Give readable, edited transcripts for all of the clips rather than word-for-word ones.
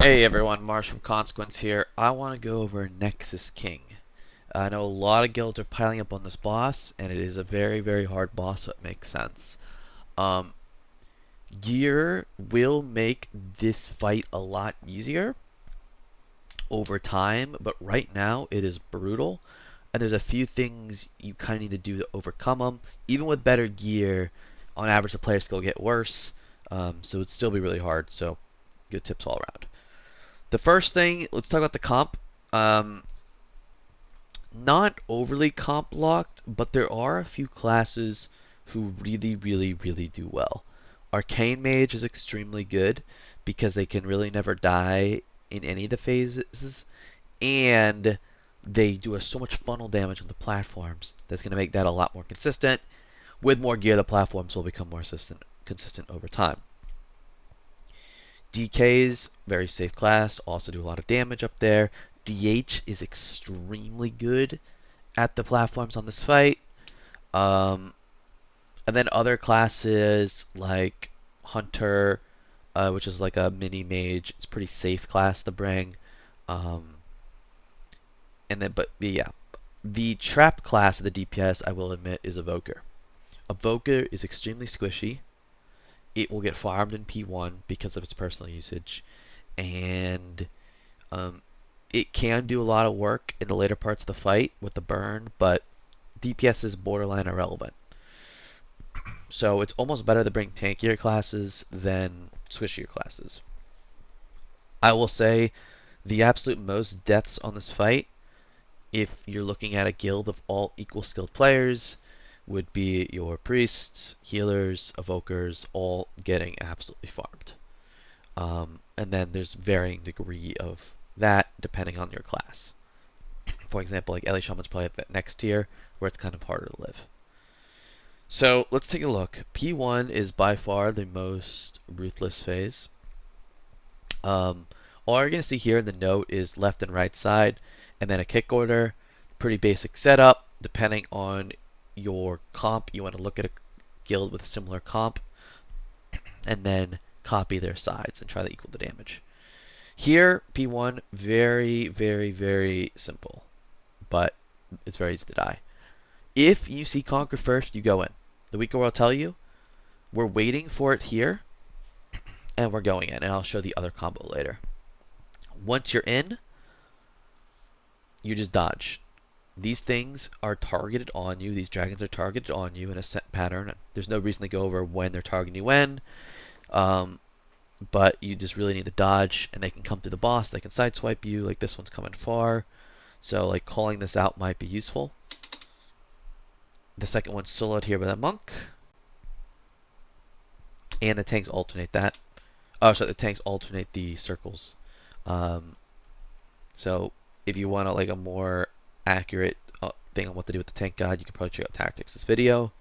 Hey everyone, Marsh from Consequence here. I want to go over Nexus King. I know a lot of guilds are piling up on this boss, and it is a very, very hard boss, so it makes sense. Um, Gear will make this fight a lot easier over time, but right now it is brutal, and there's a few things you kind of need to do to overcome them. Even with better gear, on average the player skill will get worse, so it'd still be really hard, so good tips all around. The first thing, let's talk about the comp. Um, Not overly comp locked, but there are a few classes who really, really, really do well. Arcane mage is extremely good because they can really never die in any of the phases, and they do so much funnel damage on the platforms that's going to make that a lot more consistent. With more gear, the platforms will become more consistent over time. DKs, very safe class, also do a lot of damage up there. DH is extremely good at the platforms on this fight. Um, and then other classes like Hunter, which is like a mini mage. It's a pretty safe class to bring. Um, and then, but yeah, the trap class of the DPS, I will admit, is Evoker. Evoker is extremely squishy. It will get farmed in P1 because of its personal usage, and um, it can do a lot of work in the later parts of the fight with the burn, but DPS is borderline irrelevant. So it's almost better to bring tankier classes than squishier classes. I will say the absolute most deaths on this fight, if you're looking at a guild of all equal skilled players, would be your priests, healers, evokers, all getting absolutely farmed. And then there's varying degree of that depending on your class. For example, like Ellie Shaman's probably at that next tier where it's kind of harder to live. So let's take a look. P1 is by far the most ruthless phase. All you're going to see here in the note is left and right side, and then a kick order. Pretty basic setup. Depending on your comp, you want to look at a guild with a similar comp, and then copy their sides and try to equal the damage. Here, P1, very, very, very simple, but it's very easy to die. If you see Conquer first, you go in. The weaker will tell you, we're waiting for it here, and we're going in, and I'll show the other combo later. Once you're in, you just dodge. These things are targeted on you. These dragons are targeted on you in a set pattern. There's no reason to go over when they're targeting you when, but you just really need to dodge, and they can come to the boss. They can sideswipe you, like this one's coming far. So like calling this out might be useful. The second one's soloed here by the monk, and the tanks alternate that. Oh, so the tanks alternate the circles. Um, so if you want like a more accurate thing on what to do with the tank guide, you can probably check out Tactics this video.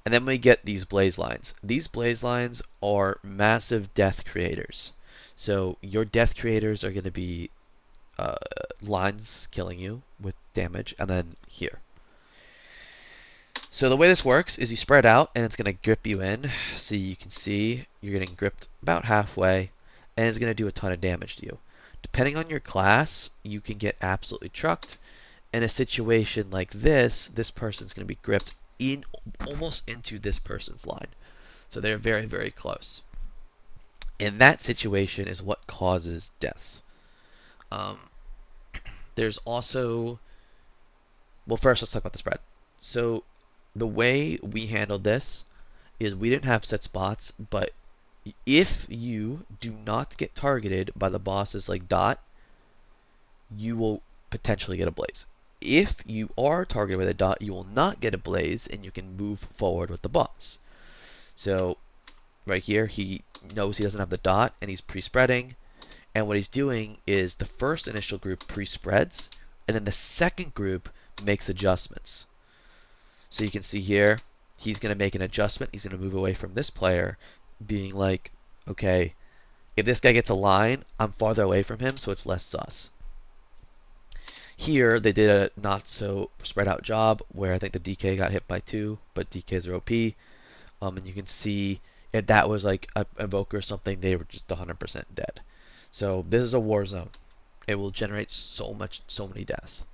And then we get these blaze lines. These blaze lines are massive death creators. So your death creators are going to be lines killing you with damage, and then here. So the way this works is you spread out, and it's going to grip you in. So you can see you're getting gripped about halfway, and it's going to do a ton of damage to you. Depending on your class, you can get absolutely trucked. In a situation like this person's going to be gripped in almost into this person's line. So they're very, very close. In that situation is what causes deaths. Um, there's also, well, first let's talk about the spread. So the way we handled this is we didn't have set spots, but if you do not get targeted by the bosses like Dot, you will potentially get a blaze. If you are targeted with a dot, you will not get a blaze, and you can move forward with the boss. So right here, he knows he doesn't have the dot, and he's pre-spreading. And what he's doing is the first initial group pre-spreads, and then the second group makes adjustments. So you can see here, he's going to make an adjustment. He's going to move away from this player, being like, okay, if this guy gets a line, I'm farther away from him, so it's less sus. Here, they did a not so spread out job where I think the DK got hit by 2, but DKs are OP. And you can see if that was like a Evoker or something, they were just 100% dead. So this is a war zone. It will generate so many deaths.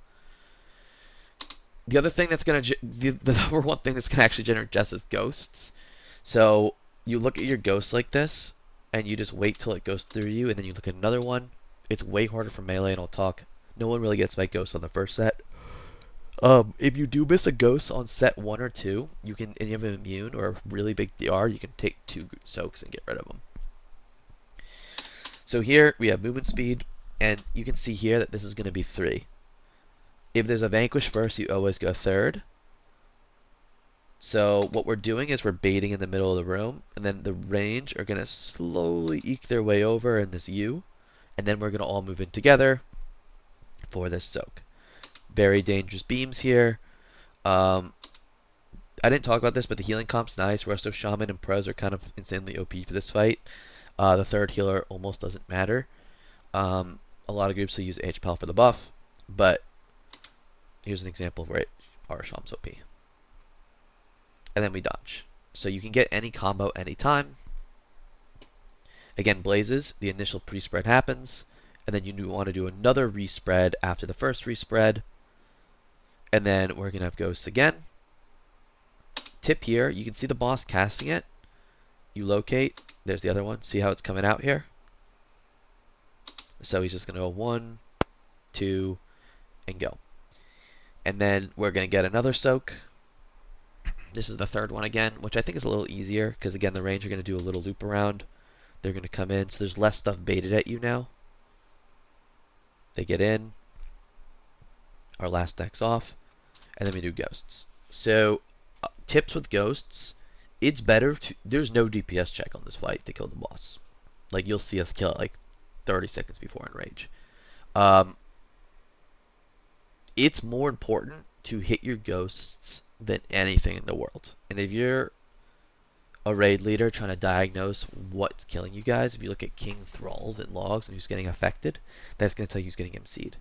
The other thing that's gonna the number one thing that's gonna actually generate deaths is ghosts. So you look at your ghost like this, and you just wait till it goes through you, and then you look at another one. It's way harder for melee, and I'll talk. No one really gets by ghosts on the first set. If you do miss a ghost on set 1 or 2, you can, and you have an immune or a really big DR, you can take 2 soaks and get rid of them. So here we have movement speed, and you can see here that this is going to be 3. If there's a vanquish first, you always go third. So what we're doing is we're baiting in the middle of the room, and then the range are going to slowly eke their way over in this U, and then we're going to all move in together for this soak. Very dangerous beams here. I didn't talk about this, but the healing comp's nice. Resto Shaman and Prez are kind of insanely OP for this fight. The third healer almost doesn't matter. A lot of groups will use HPAL for the buff, but here's an example of where Arsham's OP. And then we dodge. So you can get any combo anytime. Again, Blazes, the initial pre-spread happens, and then you want to do another respread after the first respread. And then we're going to have Ghosts again. Tip here, you can see the boss casting it. You locate. There's the other one. See how it's coming out here? So he's just going to go 1, 2, and go. And then we're going to get another soak. This is the third one again, which I think is a little easier because, again, the range are going to do a little loop around. They're going to come in, so there's less stuff baited at you now. They get in. Our last deck's off. And then we do Ghosts. So, tips with Ghosts. It's better to... There's no DPS check on this fight to kill the boss. Like, you'll see us kill it like 30 seconds before in rage. It's more important to hit your ghosts than anything in the world. And if you're a raid leader trying to diagnose what's killing you guys, if you look at King Thralls and logs and who's getting affected, that's going to tell you who's getting MC'd.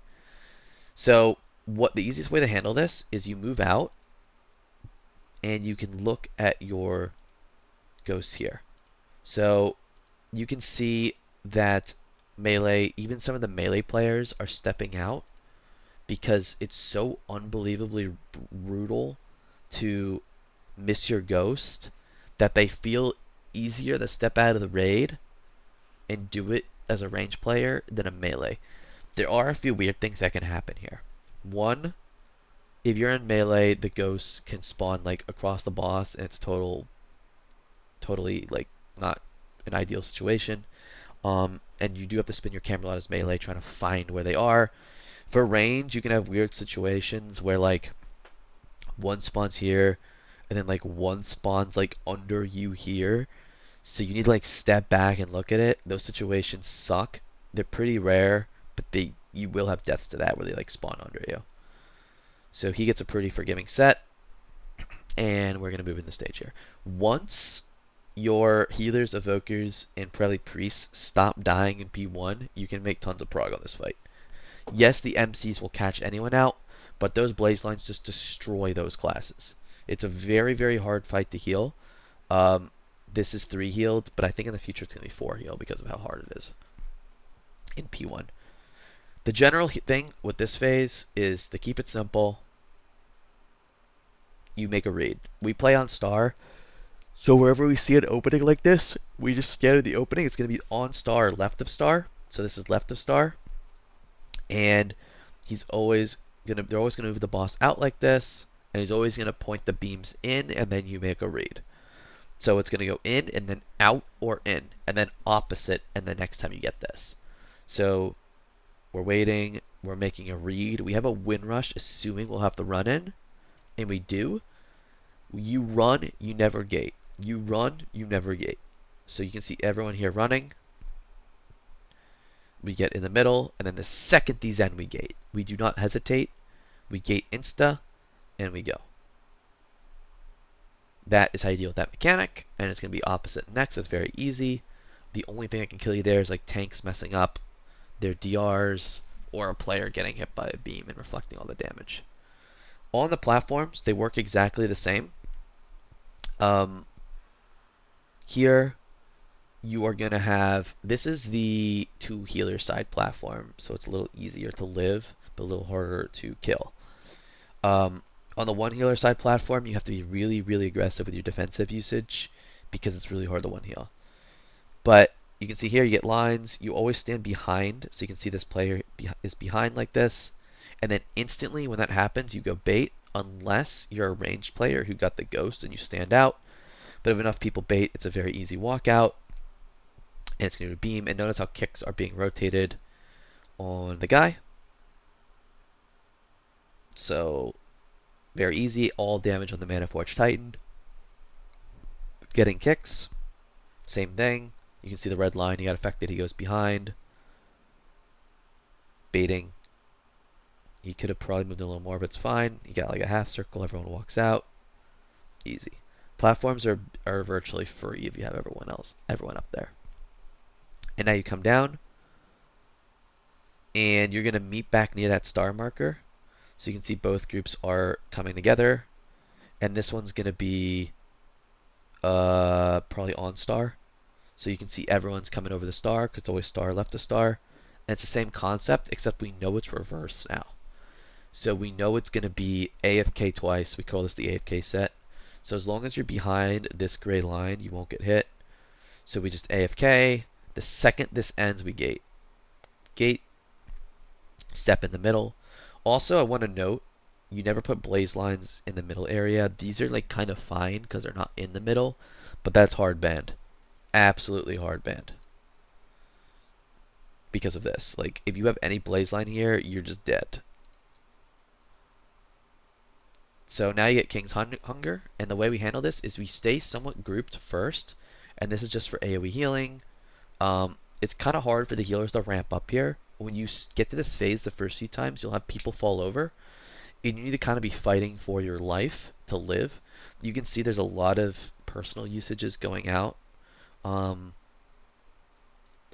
So what the easiest way to handle this is you move out and you can look at your ghosts here. So you can see that melee, even some of the melee players are stepping out because it's so unbelievably brutal to miss your ghost that they feel easier to step out of the raid and do it as a range player than a melee. There are a few weird things that can happen here. One, if you're in melee, the ghosts can spawn like across the boss and it's totally like not an ideal situation. And you do have to spin your camera a lot as melee trying to find where they are. For range, you can have weird situations where like one spawns here and then like one spawns like under you here. So you need to like step back and look at it. Those situations suck. They're pretty rare, but you will have deaths to that where they like spawn under you. So he gets a pretty forgiving set. And we're going to move in the stage here. Once your healers, evokers, and probably priests stop dying in P1, you can make tons of prog on this fight. Yes, the MCs will catch anyone out, but those blaze lines just destroy those classes. It's a very, very hard fight to heal. This is 3 healed, but I think in the future it's going to be 4 healed because of how hard it is in P1. The general thing with this phase is to keep it simple. You make a read. We play on star, so wherever we see an opening like this, we just scatter the opening. It's going to be on star or left of star. So this is left of star. And they're always going to move the boss out like this, and he's always going to point the beams in, and then you make a read. So it's going to go in, and then out or in, and then opposite, and the next time you get this. So we're waiting, we're making a read. We have a win rush, assuming we'll have to run in, and we do. You run, you never gate. You run, you never gate. So you can see everyone here running. We get in the middle, and then the second these end, we gate. We do not hesitate. We gate insta, and we go. That is how you deal with that mechanic, and it's going to be opposite next. It's very easy. The only thing that can kill you there is like tanks messing up their DRs or a player getting hit by a beam and reflecting all the damage. On the platforms, they work exactly the same. Here, you are going to have, this is the two healer side platform, so it's a little easier to live, but a little harder to kill. On the one healer side platform, you have to be really, really aggressive with your defensive usage because it's really hard to one heal. But you can see here, you get lines. You always stand behind, so you can see this player is behind like this. And then instantly when that happens, you go bait, unless you're a ranged player who got the ghost and you stand out. But if enough people bait, it's a very easy walkout. And it's going to beam. And notice how kicks are being rotated on the guy. So very easy. All damage on the Manaforge Titan. Getting kicks. Same thing. You can see the red line. He got affected. He goes behind. Baiting. He could have probably moved a little more, but it's fine. He got like a half circle. Everyone walks out. Easy. Platforms are virtually free if you have everyone up there. And now you come down, and you're going to meet back near that star marker. So you can see both groups are coming together. And this one's going to be probably on star. So you can see everyone's coming over the star because it's always star left of star. And it's the same concept, except we know it's reversed now. So we know it's going to be AFK twice. We call this the AFK set. So as long as you're behind this gray line, you won't get hit. So we just AFK. The second this ends, we gate. Gate. Step in the middle. Also, I want to note, you never put blaze lines in the middle area. These are like kind of fine because they're not in the middle, but that's hard banned. Absolutely hard banned. Because of this. Like, if you have any blaze line here, you're just dead. So now you get King's Hunger, and the way we handle this is we stay somewhat grouped first, and this is just for AoE healing. It's kind of hard for the healers to ramp up here. When you get to this phase the first few times, you'll have people fall over, and you need to kind of be fighting for your life to live. You can see there's a lot of personal usages going out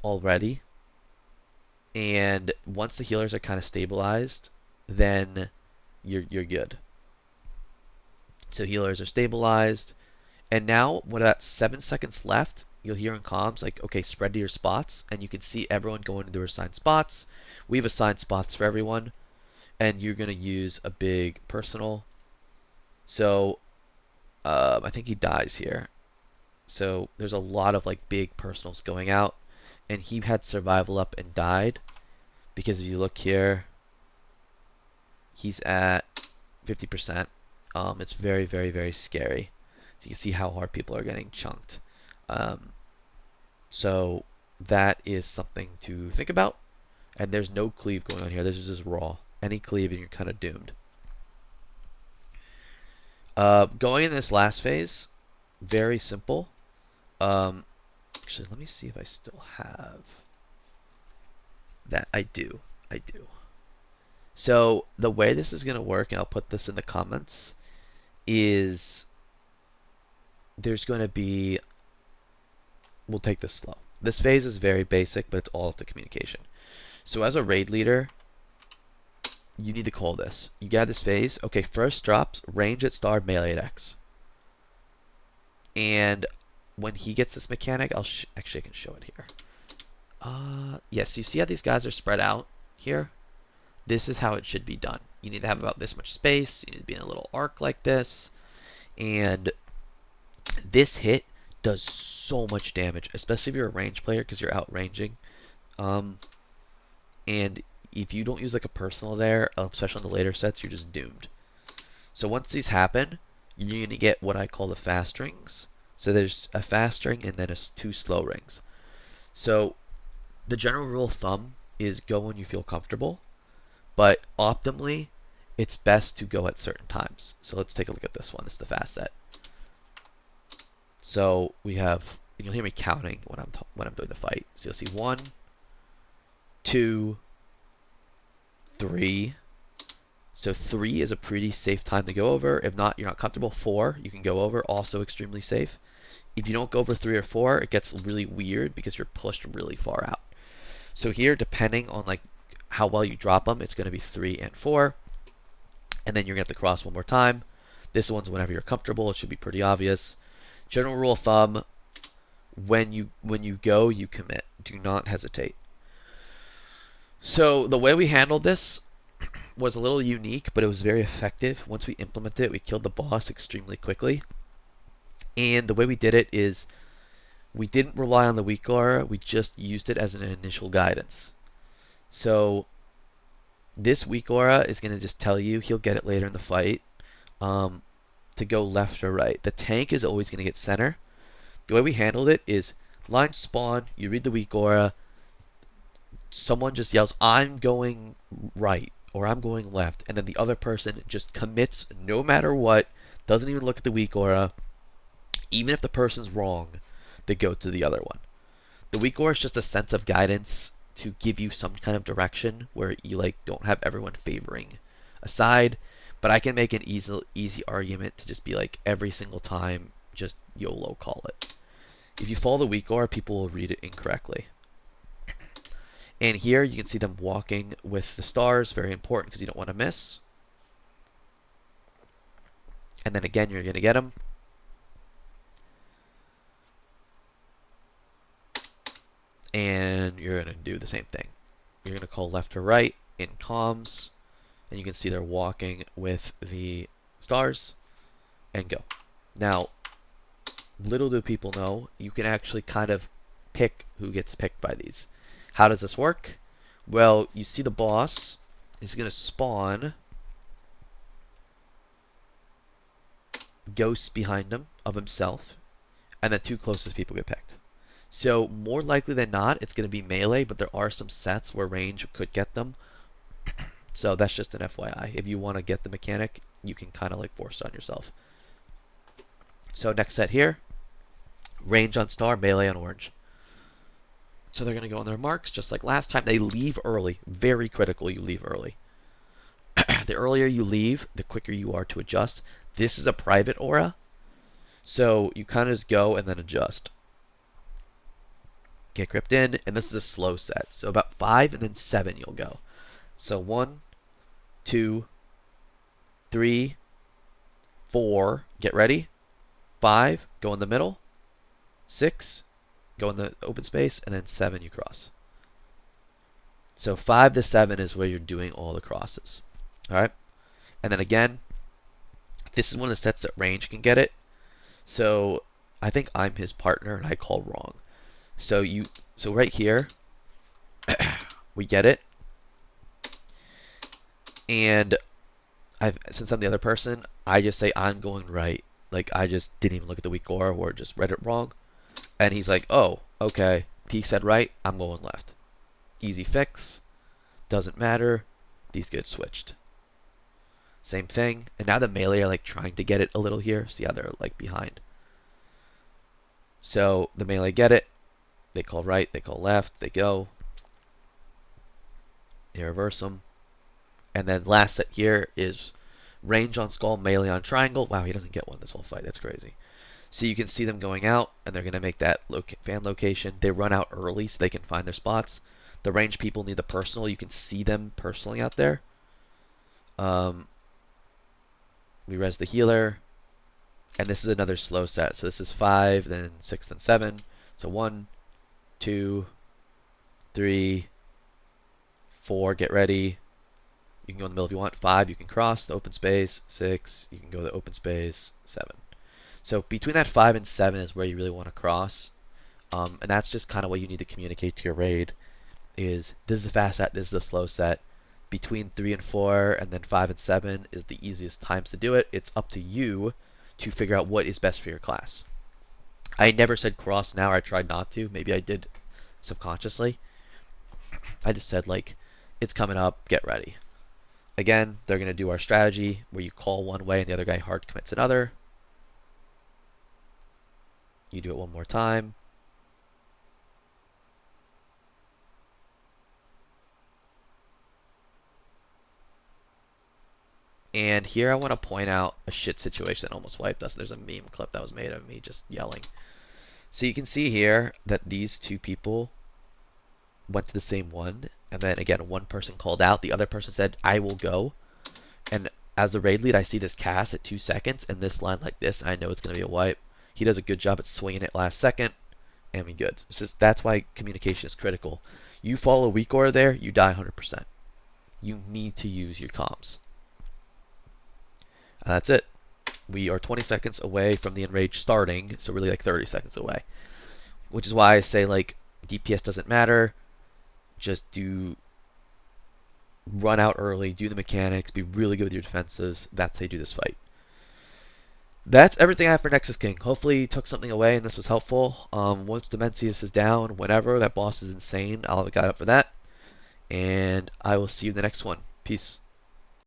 already, and once the healers are kind of stabilized, then you're good. So healers are stabilized. And now, with that 7 seconds left, you'll hear in comms, like, okay, spread to your spots. And you can see everyone going to their assigned spots. We've assigned spots for everyone. And you're going to use a big personal. So, I think he dies here. So, there's a lot of, like, big personals going out. And he had survival up and died. Because if you look here, he's at 50%. It's very, very, very scary. So you can see how hard people are getting chunked. So that is something to think about. And there's no cleave going on here. This is just raw. Any cleave and you're kind of doomed. Going in this last phase, very simple. Actually, let me see if I still have that. I do. I do. So the way this is going to work, and I'll put this in the comments, is there's going to be, we'll take this slow. This phase is very basic, but it's all up to communication. So as a raid leader, you need to call this. You get this phase. Okay, first drops, range at star, melee at X. And when he gets this mechanic, actually I can show it here. Yes, you see how these guys are spread out here? This is how it should be done. You need to have about this much space. You need to be in a little arc like this. And this hit does so much damage, especially if you're a range player because you're outranging. And if you don't use like a personal there, especially on the later sets, you're just doomed. So once these happen, you're going to get what I call the fast rings. So there's a fast ring and then two slow rings. So the general rule of thumb is go when you feel comfortable. But optimally, it's best to go at certain times. So let's take a look at this one. This is the fast set. So we have, and you'll hear me counting when I'm doing the fight. So you'll see 1, 2, 3. So 3 is a pretty safe time to go over. If not, you're not comfortable. 4, you can go over, also extremely safe. If you don't go over 3 or 4, it gets really weird because you're pushed really far out. So here, depending on like how well you drop them, it's going to be 3 and 4. And then you're going to have to cross one more time. This one's whenever you're comfortable. It should be pretty obvious. General rule of thumb, when you go, you commit. Do not hesitate. So the way we handled this was a little unique, but it was very effective. Once we implemented it, we killed the boss extremely quickly. And the way we did it is we didn't rely on the weak aura, we just used it as an initial guidance. So this weak aura is going to just tell you, he'll get it later in the fight, to go left or right. The tank is always going to get center. The way we handled it is line spawn, you read the weak aura, someone just yells, I'm going right, or I'm going left, and then the other person just commits no matter what, doesn't even look at the weak aura. Even if the person's wrong, they go to the other one. The weak aura is just a sense of guidance to give you some kind of direction where you like don't have everyone favoring a side. But I can make an easy argument to just be like every single time, just YOLO call it. If you follow the weak aura, people will read it incorrectly. And here you can see them walking with the stars, very important because you don't want to miss. And then again, you're going to get them. And you're going to do the same thing. You're going to call left or right in comms, and you can see they're walking with the stars, and go. Now, little do people know, you can actually kind of pick who gets picked by these. How does this work? Well, you see the boss is going to spawn ghosts behind him of himself, and the two closest people get picked. So more likely than not, it's going to be melee, but there are some sets where range could get them. So that's just an FYI. If you want to get the mechanic, you can kind of like force it on yourself. So next set here, range on star, melee on orange. So they're going to go on their marks, just like last time. They leave early. Very critical you leave early. The earlier you leave, the quicker you are to adjust. This is a private aura, so you kind of just go and then adjust. Get gripped in, and this is a slow set. So about 5 and then 7 you'll go. So 1, 2, 3, 4, get ready. 5, go in the middle. 6, go in the open space, and then 7 you cross. So 5 to 7 is where you're doing all the crosses. Alright? And then again, this is one of the sets that range can get it. So I think I'm his partner and I call wrong. So right here, we get it. And since I'm the other person, I just say I'm going right. Like I just didn't even look at the weak aura or just read it wrong. And he's like, oh, okay. He said right, I'm going left. Easy fix. Doesn't matter. These get switched. Same thing. And now the melee are like trying to get it a little here. See how they're like behind. So the melee get it. They call right, they call left, they go. They reverse them. And then last set here is range on skull, melee on triangle. Wow, he doesn't get one this whole fight. That's crazy. So you can see them going out, and they're going to make that fan location. They run out early so they can find their spots. The range people need the personal. You can see them personally out there. We res the healer. And this is another slow set. So this is 5, then 6, then 7. So 1, 2, 3, 4, get ready. You can go in the middle if you want. 5, you can cross the open space. 6, you can go to the open space. 7. So between that 5 and 7 is where you really want to cross. And that's just kind of what you need to communicate to your raid is this is a fast set, this is a slow set. Between 3 and 4 and then 5 and 7 is the easiest times to do it. It's up to you to figure out what is best for your class. I never said cross now, or I tried not to. Maybe I did subconsciously. I just said like, it's coming up, get ready. Again, they're going to do our strategy where you call one way and the other guy hard commits another. You do it one more time. And here I want to point out a shit situation that almost wiped us. There's a meme clip that was made of me just yelling. So you can see here that these two people went to the same one. And then again, one person called out. The other person said, I will go. And as the raid lead, I see this cast at 2 seconds. And this line like this, I know it's going to be a wipe. He does a good job at swinging it last second. and be good. That's why communication is critical. You fall a weak aura there, you die 100%. You need to use your comms. And that's it. We are 20 seconds away from the enrage starting, so really like 30 seconds away. Which is why I say like DPS doesn't matter. Just run out early, do the mechanics, be really good with your defenses. That's how you do this fight. That's everything I have for Nexus King. Hopefully you took something away and this was helpful. Once Dimensius is down, whenever, that boss is insane. I'll have a guide up for that. And I will see you in the next one. Peace.